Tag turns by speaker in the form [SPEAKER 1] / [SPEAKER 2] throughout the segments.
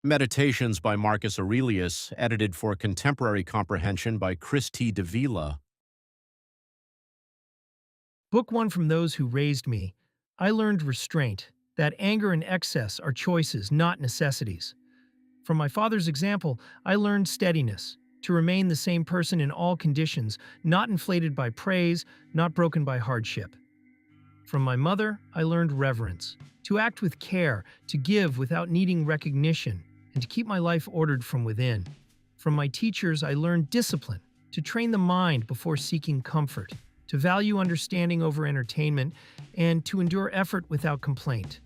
[SPEAKER 1] Meditations by Marcus Aurelius, edited for contemporary comprehension by Davila.
[SPEAKER 2] Book 1 From Those Who Raised Me. I learned restraint, that anger and excess are choices, not necessities. From my father's example, I learned steadiness, to remain the same person in all conditions, not inflated by praise, not broken by hardship. From my mother, I learned reverence, to act with care, to give without needing recognition, and to keep my life ordered from within. From my teachers, I learned discipline, to train the mind before seeking comfort, to value understanding over entertainment, and to endure effort without complaint.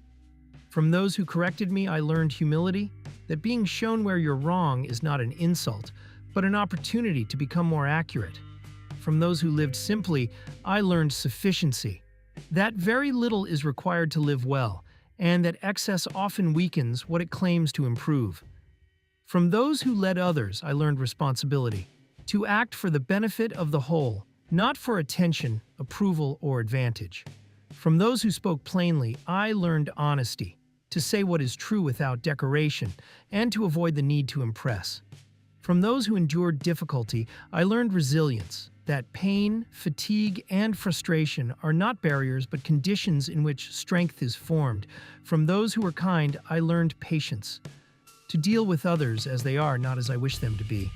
[SPEAKER 2] From those who corrected me, I learned humility, that being shown where you're wrong is not an insult, but an opportunity to become more accurate. From those who lived simply, I learned sufficiency, that very little is required to live well, and that excess often weakens what it claims to improve. From those who led others, I learned responsibility, to act for the benefit of the whole, not for attention, approval, or advantage. From those who spoke plainly, I learned honesty, to say what is true without decoration, and to avoid the need to impress. From those who endured difficulty, I learned resilience, that pain, fatigue, and frustration are not barriers but conditions in which strength is formed. From those who were kind, I learned patience, to deal with others as they are, not as I wish them to be.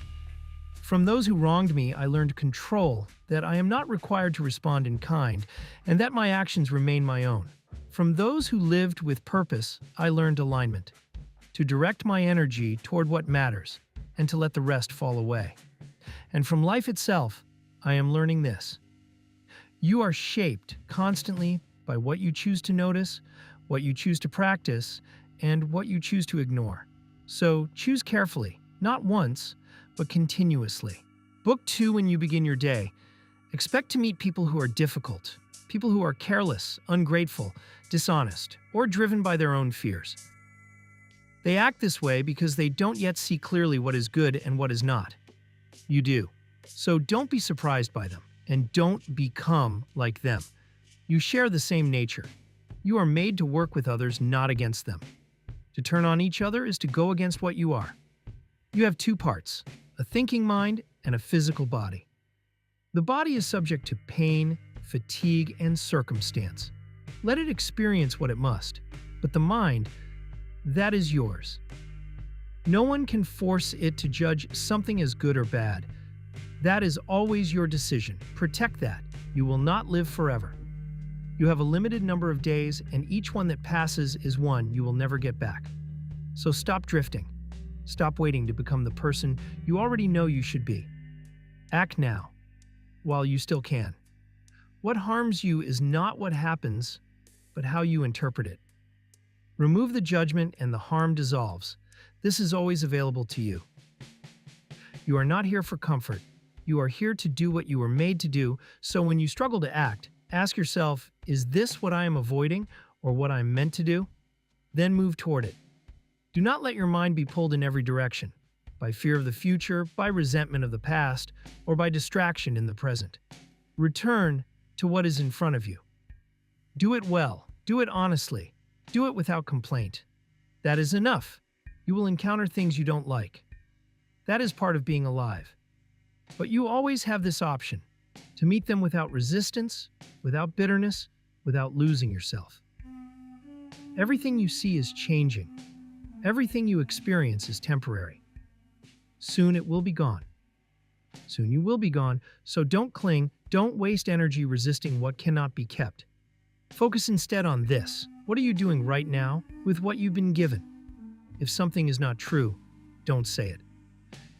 [SPEAKER 2] From those who wronged me, I learned control, that I am not required to respond in kind, and that my actions remain my own. From those who lived with purpose, I learned alignment, to direct my energy toward what matters, and to let the rest fall away. And from life itself, I am learning this. You are shaped constantly by what you choose to notice, what you choose to practice, and what you choose to ignore. So choose carefully, not once, but continuously. Book 2 When you begin your day. Expect to meet people who are difficult, people who are careless, ungrateful, dishonest, or driven by their own fears. They act this way because they don't yet see clearly what is good and what is not. You do. So don't be surprised by them, and don't become like them. You share the same nature. You are made to work with others, not against them. To turn on each other is to go against what you are. You have two parts, a thinking mind and a physical body. The body is subject to pain, fatigue, and circumstance. Let it experience what it must, but the mind, that is yours. No one can force it to judge something as good or bad. That is always your decision. Protect that. You will not live forever. You have a limited number of days, and each one that passes is one you will never get back. So stop drifting. Stop waiting to become the person you already know you should be. Act now, while you still can. What harms you is not what happens, but how you interpret it. Remove the judgment and the harm dissolves. This is always available to you. You are not here for comfort. You are here to do what you were made to do, so when you struggle to act, ask yourself, is this what I am avoiding or what I'm meant to do? Then move toward it. Do not let your mind be pulled in every direction, by fear of the future, by resentment of the past, or by distraction in the present. Return to what is in front of you. Do it well, do it honestly, do it without complaint. That is enough. You will encounter things you don't like. That is part of being alive. But you always have this option, to meet them without resistance, without bitterness, without losing yourself. Everything you see is changing. Everything you experience is temporary. Soon it will be gone. Soon you will be gone, so don't cling, don't waste energy resisting what cannot be kept. Focus instead on this. What are you doing right now with what you've been given? If something is not true, don't say it.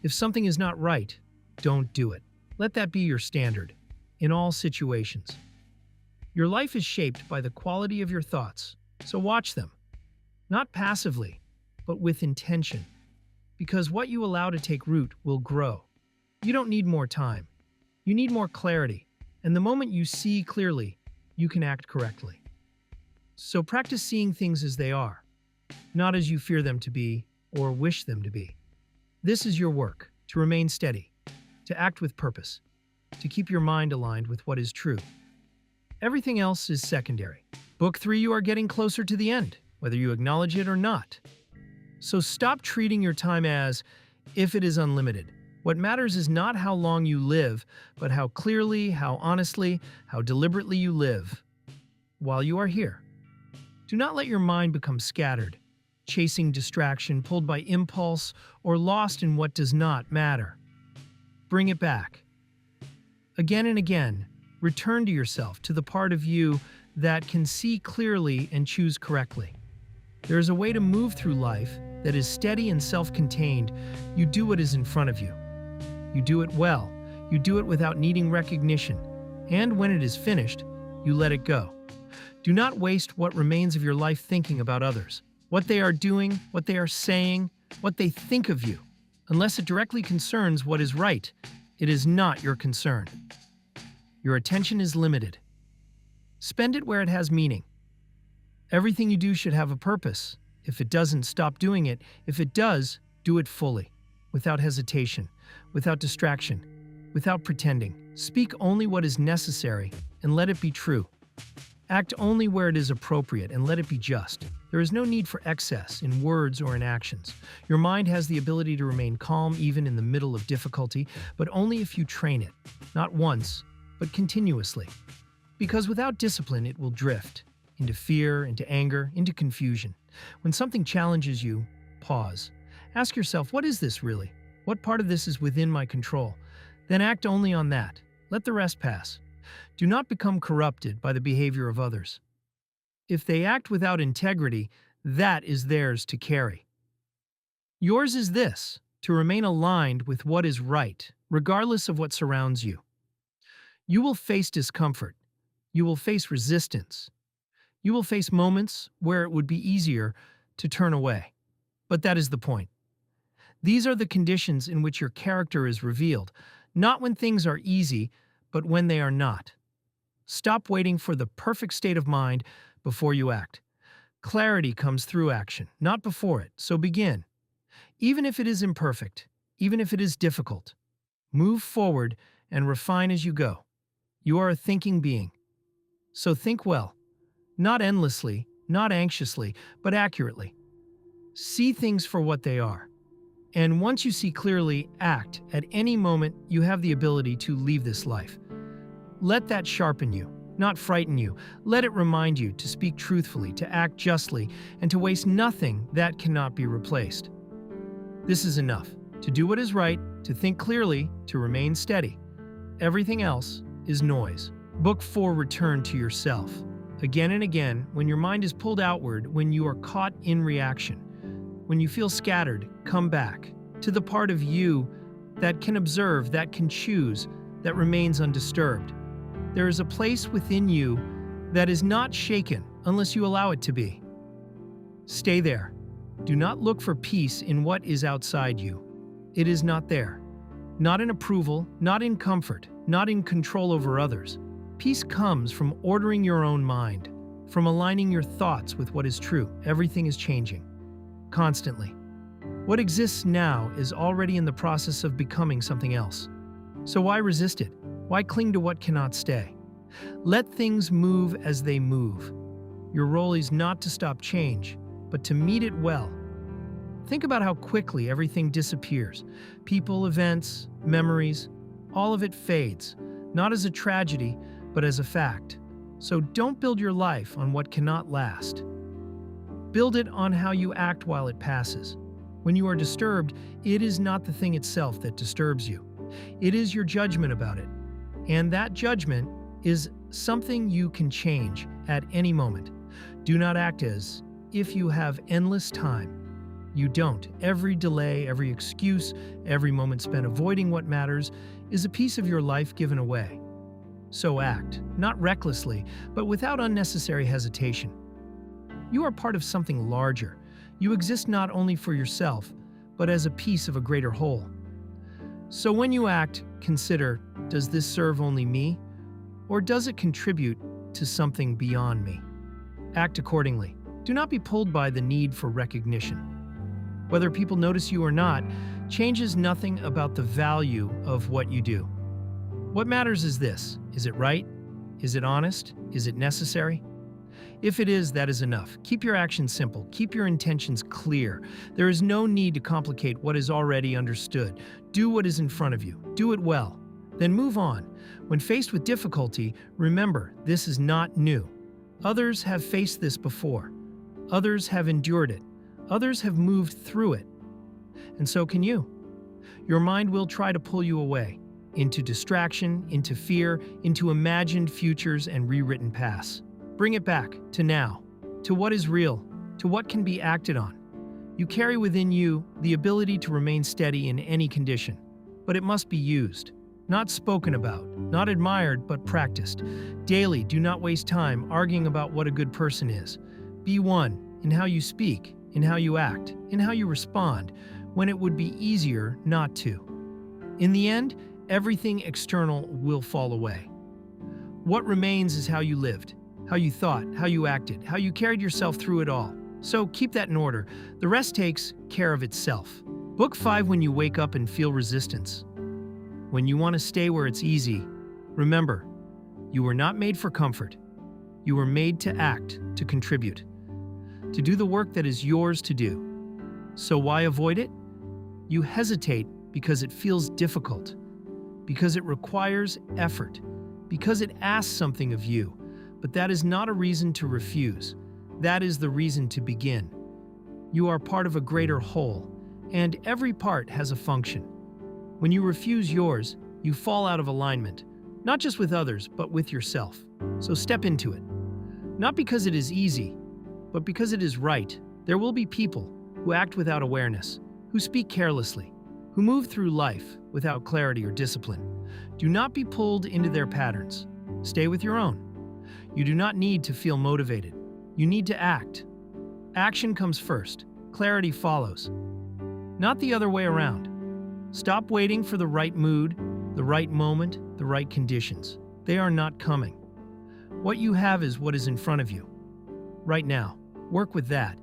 [SPEAKER 2] If something is not right, don't do it. Let that be your standard, in all situations. Your life is shaped by the quality of your thoughts, so watch them. Not passively, but with intention. Because what you allow to take root will grow. You don't need more time. You need more clarity, and the moment you see clearly, you can act correctly. So practice seeing things as they are, not as you fear them to be or wish them to be. This is your work, to remain steady, to act with purpose, to keep your mind aligned with what is true. Everything else is secondary. Book 3, you are getting closer to the end, whether you acknowledge it or not. So stop treating your time as if it is unlimited. What matters is not how long you live, but how clearly, how honestly, how deliberately you live while you are here. Do not let your mind become scattered, chasing distraction, pulled by impulse, or lost in what does not matter. Bring it back. Again and again, return to yourself, to the part of you that can see clearly and choose correctly. There is a way to move through life that is steady and self-contained. You do what is in front of you. You do it well. You do it without needing recognition. And when it is finished, you let it go. Do not waste what remains of your life thinking about others, what they are doing, what they are saying, what they think of you. Unless it directly concerns what is right, it is not your concern. Your attention is limited. Spend it where it has meaning. Everything you do should have a purpose. If it doesn't, stop doing it. If it does, do it fully, without hesitation, without distraction, without pretending. Speak only what is necessary and let it be true. Act only where it is appropriate and let it be just. There is no need for excess in words or in actions. Your mind has the ability to remain calm even in the middle of difficulty, but only if you train it, not once, but continuously. Because without discipline, it will drift into fear, into anger, into confusion. When something challenges you, pause. Ask yourself, what is this really? What part of this is within my control? Then act only on that. Let the rest pass. Do not become corrupted by the behavior of others. If they act without integrity, that is theirs to carry. Yours is this, to remain aligned with what is right, regardless of what surrounds you. You will face discomfort. You will face resistance. You will face moments where it would be easier to turn away. But that is the point. These are the conditions in which your character is revealed, not when things are easy, but when they are not. Stop waiting for the perfect state of mind before you act. Clarity comes through action, not before it, so begin. Even if it is imperfect, even if it is difficult, move forward and refine as you go. You are a thinking being. So think well, not endlessly, not anxiously, but accurately. See things for what they are. And once you see clearly, act. At any moment, you have the ability to leave this life. Let that sharpen you, not frighten you. Let it remind you to speak truthfully, to act justly, and to waste nothing that cannot be replaced. This is enough. To do what is right, to think clearly, to remain steady. Everything else is noise. Book 4. Return to yourself. Again and again, when your mind is pulled outward, when you are caught in reaction, when you feel scattered, come back to the part of you that can observe, that can choose, that remains undisturbed. There is a place within you that is not shaken unless you allow it to be. Stay there. Do not look for peace in what is outside you. It is not there. Not in approval, not in comfort, not in control over others. Peace comes from ordering your own mind, from aligning your thoughts with what is true. Everything is changing, constantly. What exists now is already in the process of becoming something else. So why resist it? Why cling to what cannot stay? Let things move as they move. Your role is not to stop change, but to meet it well. Think about how quickly everything disappears. People, events, memories, all of it fades, not as a tragedy, but as a fact. So don't build your life on what cannot last. Build it on how you act while it passes. When you are disturbed, it is not the thing itself that disturbs you. It is your judgment about it. And that judgment is something you can change at any moment. Do not act as if you have endless time. You don't. Every delay, every excuse, every moment spent avoiding what matters is a piece of your life given away. So act, not recklessly, but without unnecessary hesitation. You are part of something larger. You exist not only for yourself, but as a piece of a greater whole. So when you act, consider, does this serve only me? Or does it contribute to something beyond me? Act accordingly. Do not be pulled by the need for recognition. Whether people notice you or not, changes nothing about the value of what you do. What matters is this: is it right? Is it honest? Is it necessary? If it is, that is enough. Keep your actions simple. Keep your intentions clear. There is no need to complicate what is already understood. Do what is in front of you. Do it well. Then move on. When faced with difficulty, remember, this is not new. Others have faced this before. Others have endured it. Others have moved through it. And so can you. Your mind will try to pull you away, into distraction, into fear, into imagined futures and rewritten pasts. Bring it back to now, to what is real, to what can be acted on. You carry within you the ability to remain steady in any condition, but it must be used, not spoken about, not admired, but practiced. Daily, do not waste time arguing about what a good person is. Be one in how you speak, in how you act, in how you respond, when it would be easier not to. In the end, everything external will fall away. What remains is how you lived, how you thought, how you acted, how you carried yourself through it all. So keep that in order. The rest takes care of itself. Book 5. When you wake up and feel resistance. When you want to stay where it's easy, remember, you were not made for comfort. You were made to act, to contribute, to do the work that is yours to do. So why avoid it? You hesitate because it feels difficult, because it requires effort, because it asks something of you. But that is not a reason to refuse. That is the reason to begin. You are part of a greater whole, and every part has a function. When you refuse yours, you fall out of alignment, not just with others, but with yourself. So step into it. Not because it is easy, but because it is right. There will be people who act without awareness, who speak carelessly, who move through life without clarity or discipline. Do not be pulled into their patterns. Stay with your own. You do not need to feel motivated. You need to act. Action comes first. Clarity follows. Not the other way around. Stop waiting for the right mood, the right moment, the right conditions. They are not coming. What you have is what is in front of you. Right now, work with that.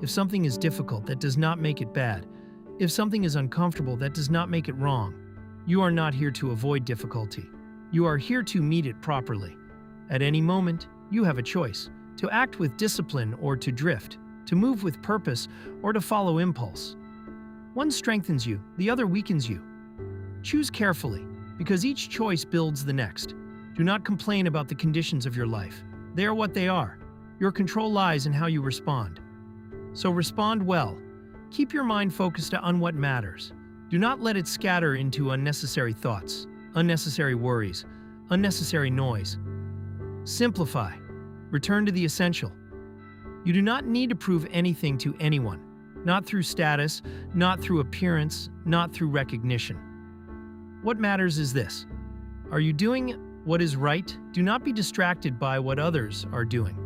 [SPEAKER 2] If something is difficult, that does not make it bad. If something is uncomfortable, that does not make it wrong. You are not here to avoid difficulty. You are here to meet it properly. At any moment, you have a choice: to act with discipline or to drift, to move with purpose or to follow impulse. One strengthens you, the other weakens you. Choose carefully, because each choice builds the next. Do not complain about the conditions of your life. They are what they are. Your control lies in how you respond. So respond well. Keep your mind focused on what matters. Do not let it scatter into unnecessary thoughts, unnecessary worries, unnecessary noise. Simplify. Return to the essential. You do not need to prove anything to anyone, not through status, not through appearance, not through recognition. What matters is this: are you doing what is right? Do not be distracted by what others are doing.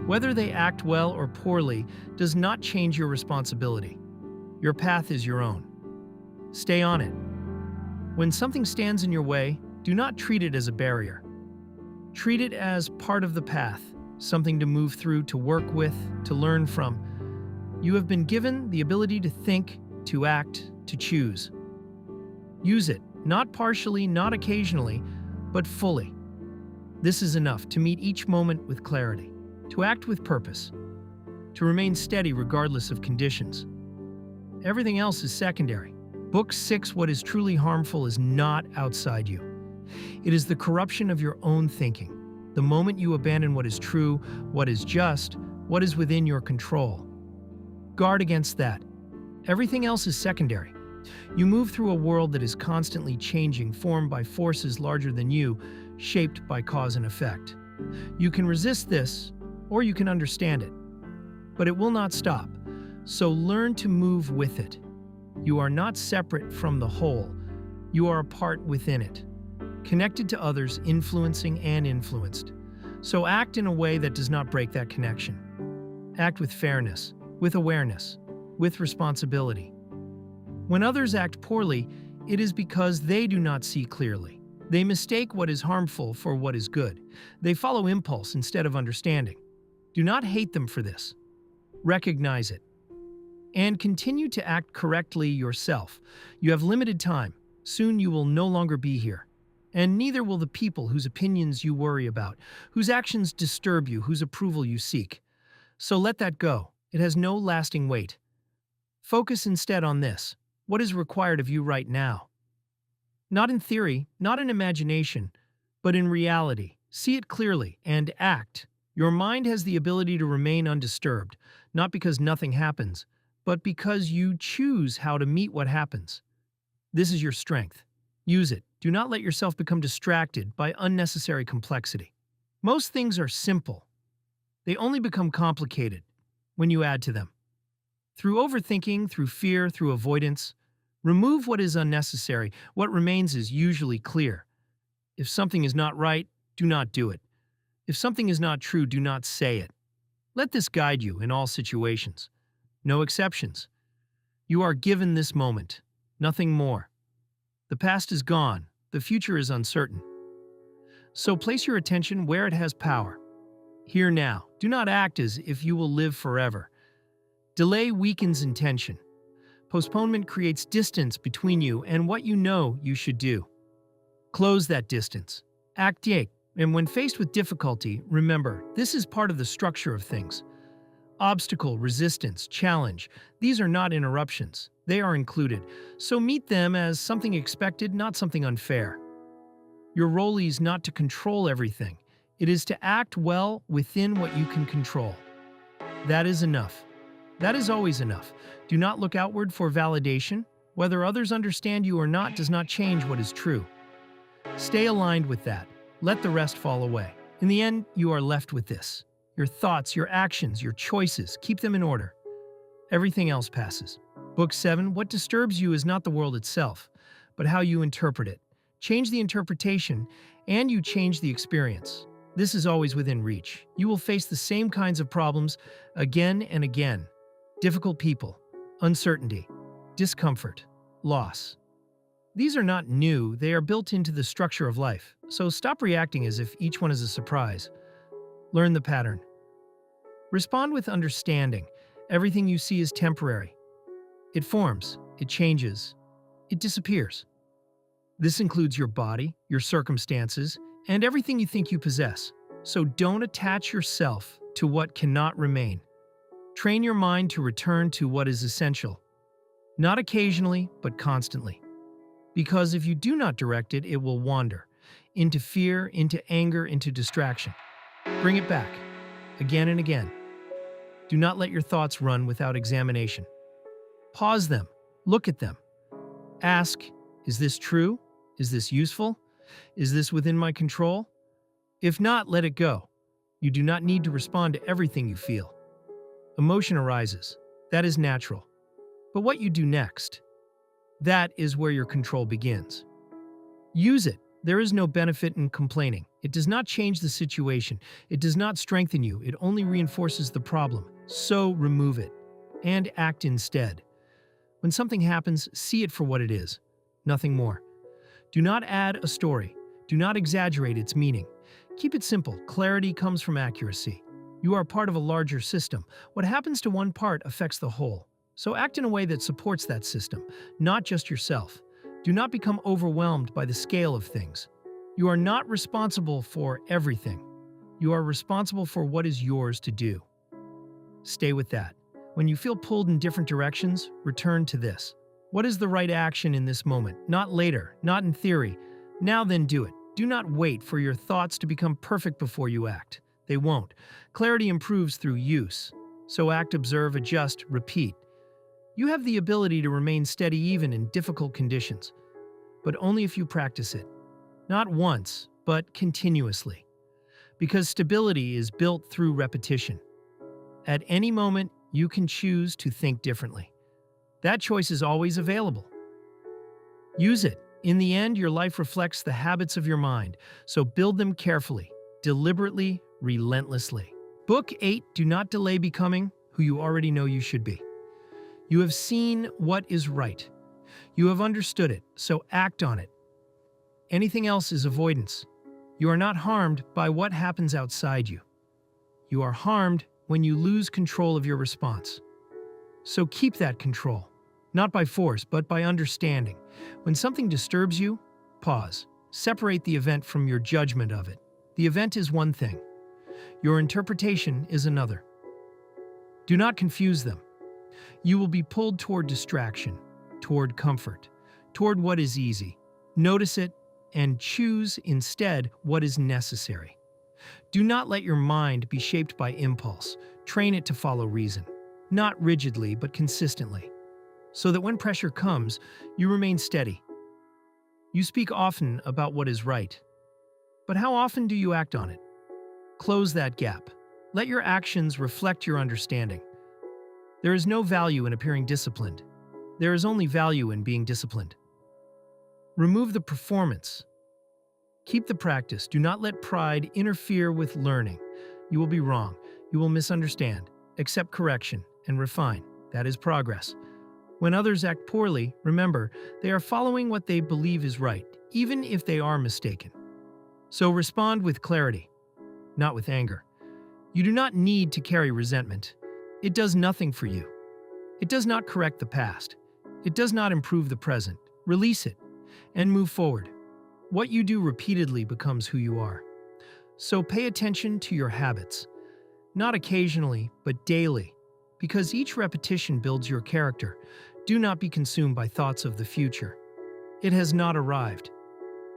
[SPEAKER 2] Whether they act well or poorly does not change your responsibility. Your path is your own. Stay on it. When something stands in your way, do not treat it as a barrier. Treat it as part of the path, something to move through, to work with, to learn from. You have been given the ability to think, to act, to choose. Use it, not partially, not occasionally, but fully. This is enough to meet each moment with clarity, to act with purpose, to remain steady regardless of conditions. Everything else is secondary. Book 6. What is truly harmful is not outside you. It is the corruption of your own thinking. The moment you abandon what is true, what is just, what is within your control. Guard against that. Everything else is secondary. You move through a world that is constantly changing, formed by forces larger than you, shaped by cause and effect. You can resist this, or you can understand it. But it will not stop. So learn to move with it. You are not separate from the whole. You are a part within it, connected to others, influencing and influenced. So act in a way that does not break that connection. Act with fairness, with awareness, with responsibility. When others act poorly, it is because they do not see clearly. They mistake what is harmful for what is good. They follow impulse instead of understanding. Do not hate them for this. Recognize it. And continue to act correctly yourself. You have limited time. Soon you will no longer be here. And neither will the people whose opinions you worry about, whose actions disturb you, whose approval you seek. So let that go. It has no lasting weight. Focus instead on this. What is required of you right now? Not in theory, not in imagination, but in reality. See it clearly and act. Your mind has the ability to remain undisturbed, not because nothing happens, but because you choose how to meet what happens. This is your strength. Use it. Do not let yourself become distracted by unnecessary complexity. Most things are simple. They only become complicated when you add to them. Through overthinking, through fear, through avoidance, remove what is unnecessary. What remains is usually clear. If something is not right, do not do it. If something is not true, do not say it. Let this guide you in all situations. No exceptions. You are given this moment, nothing more. The past is gone, the future is uncertain. So place your attention where it has power. Here now. Do not act as if you will live forever. Delay weakens intention. Postponement creates distance between you and what you know you should do. Close that distance. Act yet, and when faced with difficulty, remember, this is part of the structure of things. Obstacle, resistance, challenge, these are not interruptions. They are included, so meet them as something expected, not something unfair. Your role is not to control everything. It is to act well within what you can control. That is enough. That is always enough. Do not look outward for validation. Whether others understand you or not does not change what is true. Stay aligned with that. Let the rest fall away. In the end, you are left with this. Your thoughts, your actions, your choices, keep them in order. Everything else passes. Book 7, what disturbs you is not the world itself, but how you interpret it. Change the interpretation, and you change the experience. This is always within reach. You will face the same kinds of problems again and again. Difficult people, uncertainty, discomfort, loss. These are not new, they are built into the structure of life. So stop reacting as if each one is a surprise. Learn the pattern. Respond with understanding. Everything you see is temporary. It forms, it changes, it disappears. This includes your body, your circumstances, and everything you think you possess. So don't attach yourself to what cannot remain. Train your mind to return to what is essential. Not occasionally, but constantly. Because if you do not direct it, it will wander. Into fear, into anger, into distraction. Bring it back, again and again. Do not let your thoughts run without examination. Pause them, look at them. Ask, is this true? Is this useful? Is this within my control? If not, let it go. You do not need to respond to everything you feel. Emotion arises. That is natural. But what you do next, that is where your control begins. Use it. There is no benefit in complaining. It does not change the situation. It does not strengthen you. It only reinforces the problem. So remove it and act instead. When something happens, see it for what it is, nothing more. Do not add a story. Do not exaggerate its meaning. Keep it simple. Clarity comes from accuracy. You are part of a larger system. What happens to one part affects the whole. So act in a way that supports that system, not just yourself. Do not become overwhelmed by the scale of things. You are not responsible for everything. You are responsible for what is yours to do. Stay with that. When you feel pulled in different directions, return to this. What is the right action in this moment? Not later, not in theory. Now then do it. Do not wait for your thoughts to become perfect before you act. They won't. Clarity improves through use. So act, observe, adjust, repeat. You have the ability to remain steady even in difficult conditions, but only if you practice it. Not once, but continuously. Because stability is built through repetition. At any moment, you can choose to think differently. That choice is always available. Use it. In the end, your life reflects the habits of your mind, so build them carefully, deliberately, relentlessly. Book 8, Do Not Delay Becoming Who You Already Know You Should Be. You have seen what is right. You have understood it, so act on it. Anything else is avoidance. You are not harmed by what happens outside you. You are harmed when you lose control of your response. So keep that control, not by force, but by understanding. When something disturbs you, pause. Separate the event from your judgment of it. The event is one thing. Your interpretation is another. Do not confuse them. You will be pulled toward distraction, toward comfort, toward what is easy. Notice it and choose instead what is necessary. Do not let your mind be shaped by impulse. Train it to follow reason, not rigidly but consistently, so that when pressure comes, you remain steady. You speak often about what is right, but how often do you act on it? Close that gap. Let your actions reflect your understanding. There is no value in appearing disciplined. There is only value in being disciplined. Remove the performance. Keep the practice. Do not let pride interfere with learning. You will be wrong. You will misunderstand. Accept correction and refine. That is progress. When others act poorly, remember, they are following what they believe is right, even if they are mistaken. So respond with clarity, not with anger. You do not need to carry resentment. It does nothing for you. It does not correct the past. It does not improve the present. Release it and move forward. What you do repeatedly becomes who you are. So pay attention to your habits, not occasionally, but daily, because each repetition builds your character. Do not be consumed by thoughts of the future. It has not arrived.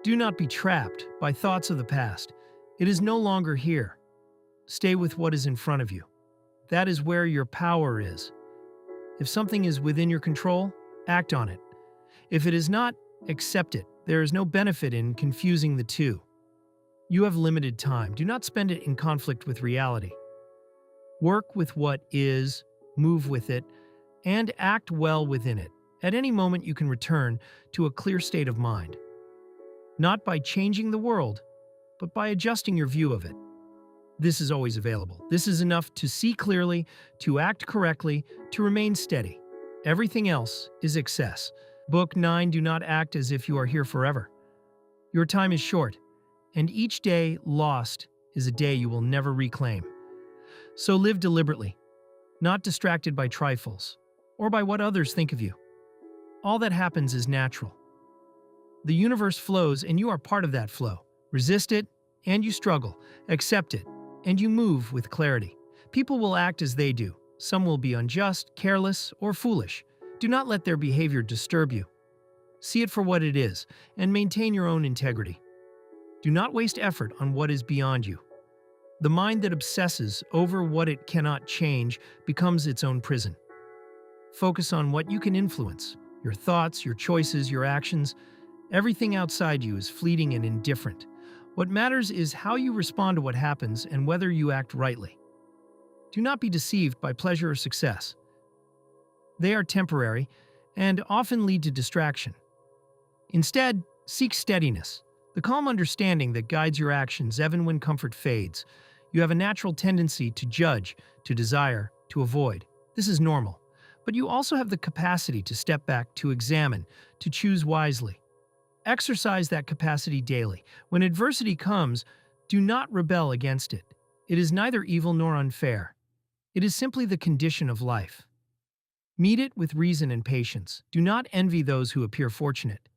[SPEAKER 2] Do not be trapped by thoughts of the past. It is no longer here. Stay with what is in front of you. That is where your power is. If something is within your control, act on it. If it is not, accept it. There is no benefit in confusing the two. You have limited time. Do not spend it in conflict with reality. Work with what is, move with it, and act well within it. At any moment you can return to a clear state of mind. Not by changing the world, but by adjusting your view of it. This is always available. This is enough to see clearly, to act correctly, to remain steady. Everything else is excess. Book 9. Do not act as if you are here forever. Your time is short, and each day lost is a day you will never reclaim. So live deliberately, not distracted by trifles, or by what others think of you. All that happens is natural. The universe flows, and you are part of that flow. Resist it, and you struggle. Accept it, and you move with clarity. People will act as they do. Some will be unjust, careless, or foolish. Do not let their behavior disturb you. See it for what it is, and maintain your own integrity. Do not waste effort on what is beyond you. The mind that obsesses over what it cannot change becomes its own prison. Focus on what you can influence. Your thoughts, your choices, your actions. Everything outside you is fleeting and indifferent. What matters is how you respond to what happens and whether you act rightly. Do not be deceived by pleasure or success. They are temporary and often lead to distraction. Instead, seek steadiness, the calm understanding that guides your actions even when comfort fades. You have a natural tendency to judge, to desire, to avoid. This is normal. But you also have the capacity to step back, to examine, to choose wisely. Exercise that capacity daily. When adversity comes, do not rebel against it. It is neither evil nor unfair. It is simply the condition of life. Meet it with reason and patience. Do not envy those who appear fortunate.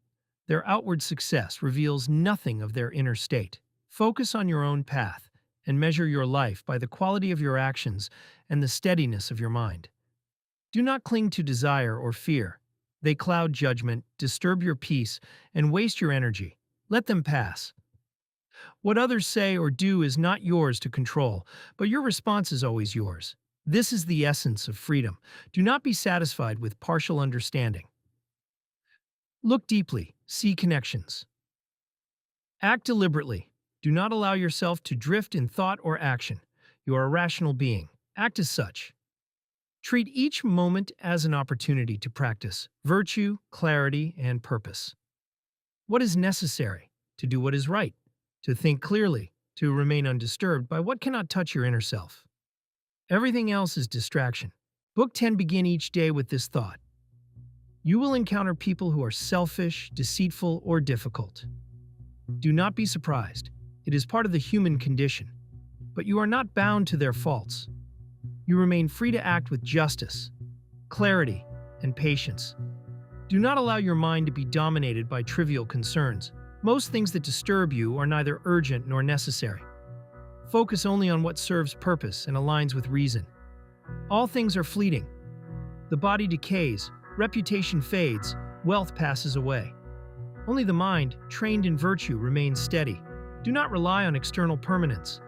[SPEAKER 2] Their outward success reveals nothing of their inner state. Focus on your own path and measure your life by the quality of your actions and the steadiness of your mind. Do not cling to desire or fear. They cloud judgment, disturb your peace, and waste your energy. Let them pass. What others say or do is not yours to control, but your response is always yours. This is the essence of freedom. Do not be satisfied with partial understanding. Look deeply, see connections. Act deliberately. Do not allow yourself to drift in thought or action. You are a rational being. Act as such. Treat each moment as an opportunity to practice virtue, clarity, and purpose. What is necessary? To do what is right, to think clearly, to remain undisturbed by what cannot touch your inner self. Everything else is distraction. Book 10. Begin each day with this thought. You will encounter people who are selfish, deceitful, or difficult. Do not be surprised. It is part of the human condition. But you are not bound to their faults. You remain free to act with justice, clarity, and patience. Do not allow your mind to be dominated by trivial concerns. Most things that disturb you are neither urgent nor necessary. Focus only on what serves purpose and aligns with reason. All things are fleeting. The body decays, reputation fades, wealth passes away. Only the mind, trained in virtue, remains steady. Do not rely on external permanence.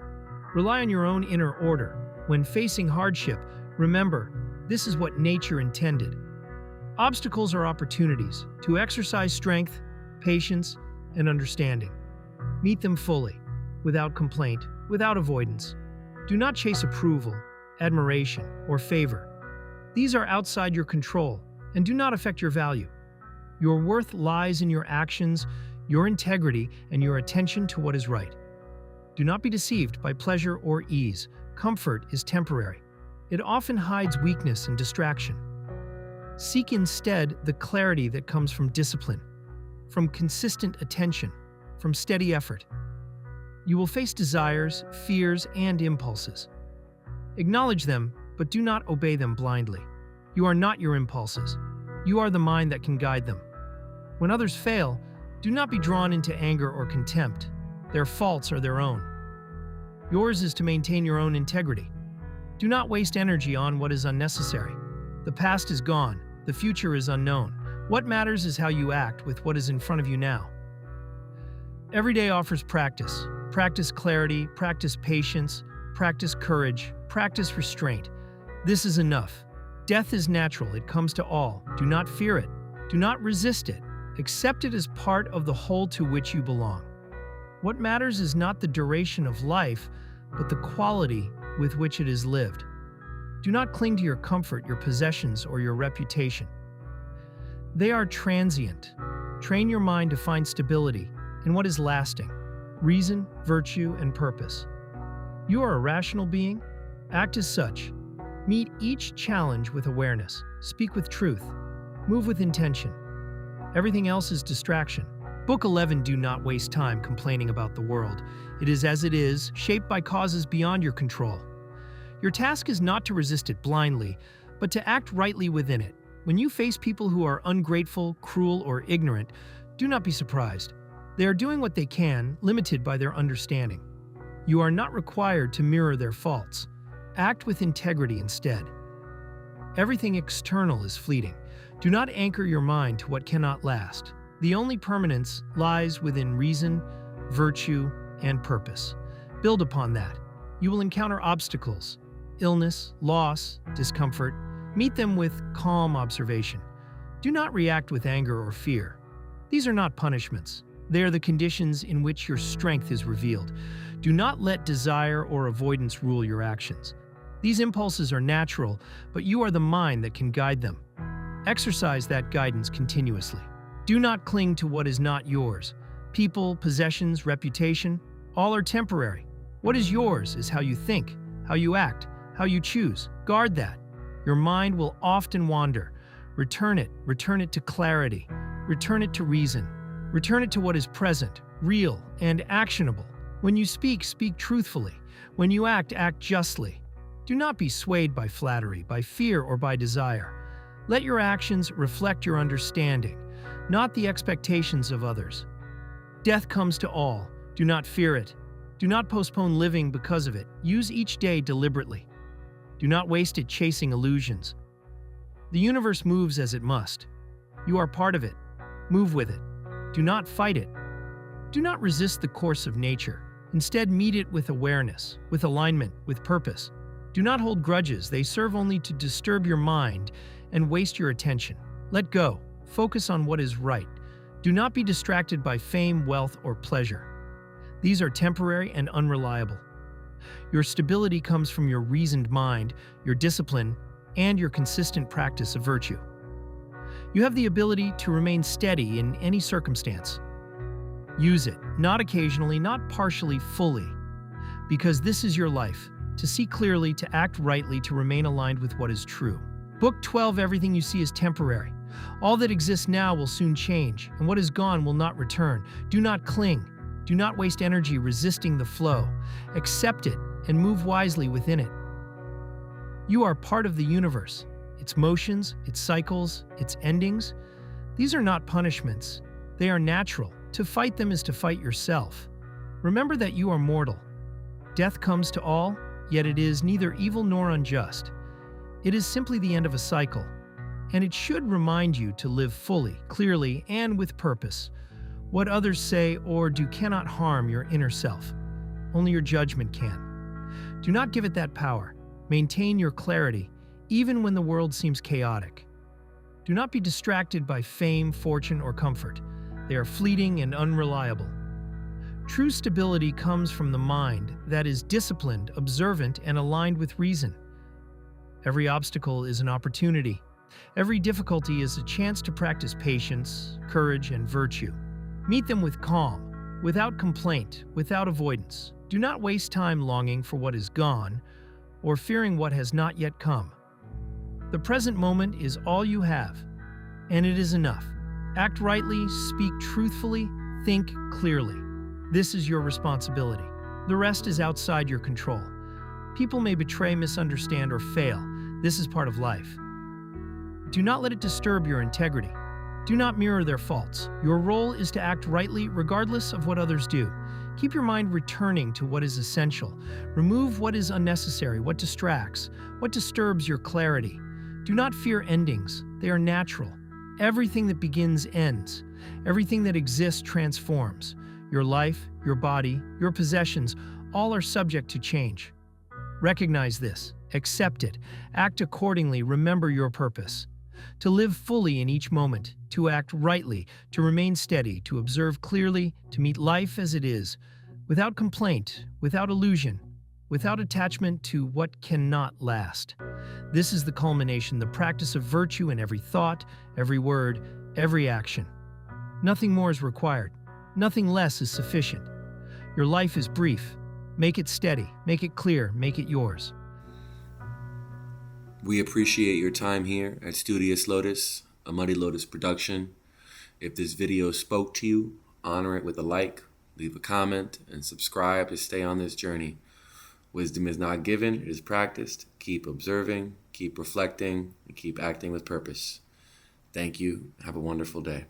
[SPEAKER 2] Rely on your own inner order. When facing hardship, remember, this is what nature intended. Obstacles are opportunities to exercise strength, patience, and understanding. Meet them fully, without complaint, without avoidance. Do not chase approval, admiration, or favor. These are outside your control and do not affect your value. Your worth lies in your actions, your integrity, and your attention to what is right. Do not be deceived by pleasure or ease. Comfort is temporary. It often hides weakness and distraction. Seek instead the clarity that comes from discipline, from consistent attention, from steady effort. You will face desires, fears, and impulses. Acknowledge them, but do not obey them blindly. You are not your impulses. You are the mind that can guide them. When others fail, do not be drawn into anger or contempt. Their faults are their own. Yours is to maintain your own integrity. Do not waste energy on what is unnecessary. The past is gone. The future is unknown. What matters is how you act with what is in front of you now. Every day offers practice. Practice clarity, practice patience, practice courage, practice restraint. This is enough. Death is natural. It comes to all. Do not fear it. Do not resist it. Accept it as part of the whole to which you belong. What matters is not the duration of life, but the quality with which it is lived. Do not cling to your comfort, your possessions, or your reputation. They are transient. Train your mind to find stability in what is lasting: reason, virtue, and purpose. You are a rational being. Act as such. Meet each challenge with awareness. Speak with truth. Move with intention. Everything else is distraction. Book 11. Do not waste time complaining about the world. It is as it is, shaped by causes beyond your control. Your task is not to resist it blindly, but to act rightly within it. When you face people who are ungrateful, cruel, or ignorant, do not be surprised. They are doing what they can, limited by their understanding. You are not required to mirror their faults. Act with integrity instead. Everything external is fleeting. Do not anchor your mind to what cannot last. The only permanence lies within reason, virtue, and purpose. Build upon that. You will encounter obstacles, illness, loss, discomfort. Meet them with calm observation. Do not react with anger or fear. These are not punishments. They are the conditions in which your strength is revealed. Do not let desire or avoidance rule your actions. These impulses are natural, but you are the mind that can guide them. Exercise that guidance continuously. Do not cling to what is not yours. People, possessions, reputation, all are temporary. What is yours is how you think, how you act, how you choose. Guard that. Your mind will often wander. Return it to clarity. Return it to reason. Return it to what is present, real, and actionable. When you speak, speak truthfully. When you act, act justly. Do not be swayed by flattery, by fear, or by desire. Let your actions reflect your understanding, not the expectations of others. Death comes to all. Do not fear it. Do not postpone living because of it. Use each day deliberately. Do not waste it chasing illusions. The universe moves as it must. You are part of it. Move with it. Do not fight it. Do not resist the course of nature. Instead, meet it with awareness, with alignment, with purpose. Do not hold grudges. They serve only to disturb your mind and waste your attention. Let go. Focus on what is right. Do not be distracted by fame, wealth, or pleasure. These are temporary and unreliable. Your stability comes from your reasoned mind, your discipline, and your consistent practice of virtue. You have the ability to remain steady in any circumstance. Use it, not occasionally, not partially, fully, because this is your life, to see clearly, to act rightly, to remain aligned with what is true. Book 12. Everything you see is temporary. All that exists now will soon change, and what is gone will not return. Do not cling. Do not waste energy resisting the flow. Accept it and move wisely within it. You are part of the universe. Its motions, its cycles, its endings. These are not punishments. They are natural. To fight them is to fight yourself. Remember that you are mortal. Death comes to all, yet it is neither evil nor unjust. It is simply the end of a cycle, and it should remind you to live fully, clearly, and with purpose. What others say or do cannot harm your inner self. Only your judgment can. Do not give it that power. Maintain your clarity, even when the world seems chaotic. Do not be distracted by fame, fortune, or comfort. They are fleeting and unreliable. True stability comes from the mind that is disciplined, observant, and aligned with reason. Every obstacle is an opportunity. Every difficulty is a chance to practice patience, courage, and virtue. Meet them with calm, without complaint, without avoidance. Do not waste time longing for what is gone or fearing what has not yet come. The present moment is all you have, and it is enough. Act rightly, speak truthfully, think clearly. This is your responsibility. The rest is outside your control. People may betray, misunderstand, or fail. This is part of life. Do not let it disturb your integrity. Do not mirror their faults. Your role is to act rightly regardless of what others do. Keep your mind returning to what is essential. Remove what is unnecessary, what distracts, what disturbs your clarity. Do not fear endings. They are natural. Everything that begins ends. Everything that exists transforms. Your life, your body, your possessions, all are subject to change. Recognize this. Accept it. Act accordingly. Remember your purpose. To live fully in each moment, to act rightly, to remain steady, to observe clearly, to meet life as it is, without complaint, without illusion, without attachment to what cannot last. This is the culmination, the practice of virtue in every thought, every word, every action. Nothing more is required. Nothing less is sufficient. Your life is brief. Make it steady, make it clear, make it yours.
[SPEAKER 3] We appreciate your time here at Studious Lotus, a Muddy Lotus production. If this video spoke to you, honor it with a like, leave a comment, and subscribe to stay on this journey. Wisdom is not given, it is practiced. Keep observing, keep reflecting, and keep acting with purpose. Thank you. Have a wonderful day.